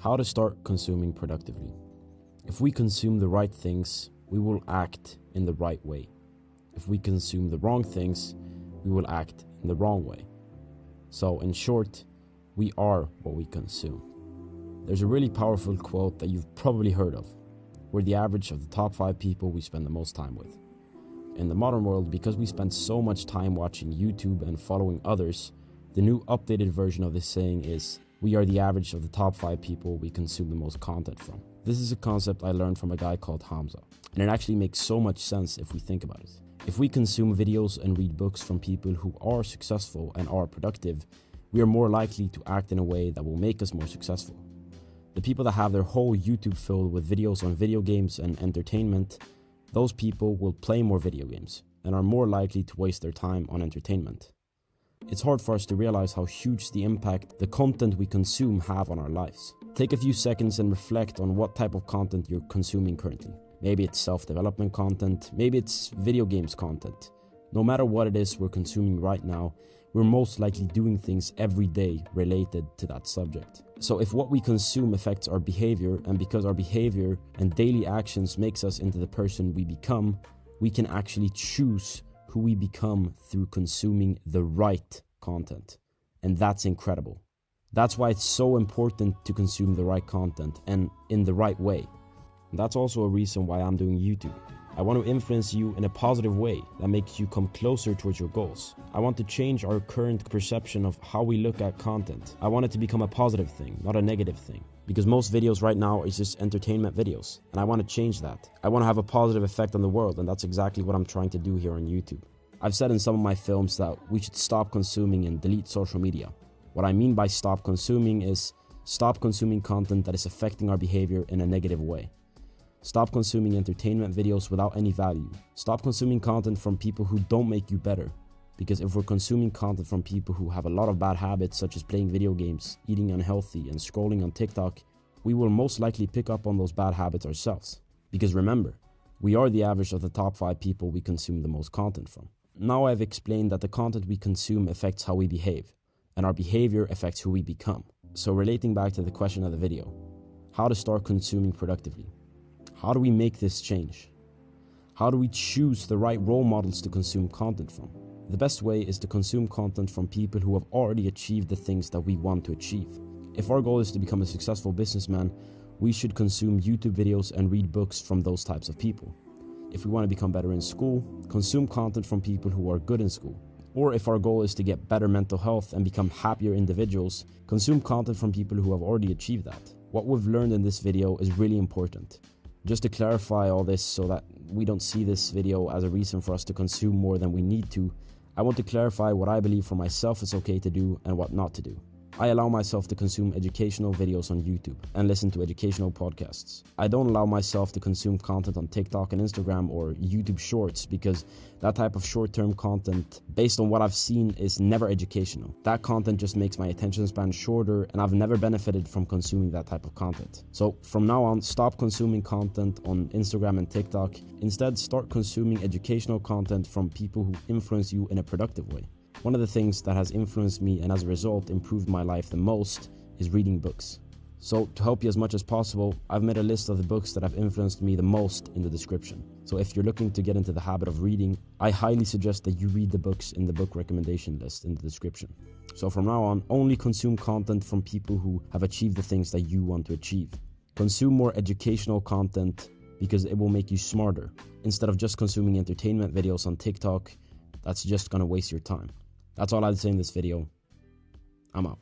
How to start consuming productively. If we consume the right things, we will act in the right way. If we consume the wrong things, we will act in the wrong way. So in short, we are what we consume. There's a really powerful quote that you've probably heard of. We're the average of the top 5 people we spend the most time with. In the modern world, because we spend so much time watching YouTube and following others, the new updated version of this saying is, we are the average of the top 5 people we consume the most content from. This is a concept I learned from a guy called Hamza, and it actually makes so much sense if we think about it. If we consume videos and read books from people who are successful and are productive, we are more likely to act in a way that will make us more successful. The people that have their whole YouTube filled with videos on video games and entertainment, those people will play more video games and are more likely to waste their time on entertainment. It's hard for us to realize how huge the impact the content we consume have on our lives. Take a few seconds and reflect on what type of content you're consuming currently. Maybe it's self-development content, maybe it's video games content. No matter what it is we're consuming right now, we're most likely doing things every day related to that subject. So if what we consume affects our behavior, and because our behavior and daily actions makes us into the person we become, we can actually choose who we become through consuming the right content. And that's incredible. That's why it's so important to consume the right content and in the right way. And that's also a reason why I'm doing YouTube. I want to influence you in a positive way that makes you come closer towards your goals. I want to change our current perception of how we look at content. I want it to become a positive thing, not a negative thing. Because most videos right now is just entertainment videos, and I want to change that. I want to have a positive effect on the world, and that's exactly what I'm trying to do here on YouTube. I've said in some of my films that we should stop consuming and delete social media. What I mean by stop consuming is stop consuming content that is affecting our behavior in a negative way. Stop consuming entertainment videos without any value. Stop consuming content from people who don't make you better. Because if we're consuming content from people who have a lot of bad habits, such as playing video games, eating unhealthy, and scrolling on TikTok, we will most likely pick up on those bad habits ourselves. Because remember, we are the average of the top 5 people we consume the most content from. Now I've explained that the content we consume affects how we behave, and our behavior affects who we become. So relating back to the question of the video, how to start consuming productively. How do we make this change? How do we choose the right role models to consume content from? The best way is to consume content from people who have already achieved the things that we want to achieve. If our goal is to become a successful businessman, we should consume YouTube videos and read books from those types of people. If we want to become better in school, consume content from people who are good in school. Or if our goal is to get better mental health and become happier individuals, consume content from people who have already achieved that. What we've learned in this video is really important. Just to clarify all this so that we don't see this video as a reason for us to consume more than we need to, I want to clarify what I believe for myself is okay to do and what not to do. I allow myself to consume educational videos on YouTube and listen to educational podcasts. I don't allow myself to consume content on TikTok and Instagram or YouTube Shorts because that type of short-term content, based on what I've seen, is never educational. That content just makes my attention span shorter, and I've never benefited from consuming that type of content. So from now on, stop consuming content on Instagram and TikTok. Instead, start consuming educational content from people who influence you in a productive way. One of the things that has influenced me and as a result improved my life the most is reading books. So to help you as much as possible, I've made a list of the books that have influenced me the most in the description. So if you're looking to get into the habit of reading, I highly suggest that you read the books in the book recommendation list in the description. So from now on, only consume content from people who have achieved the things that you want to achieve. Consume more educational content because it will make you smarter. Instead of just consuming entertainment videos on TikTok, that's just gonna waste your time. That's all I'd say in this video. I'm out.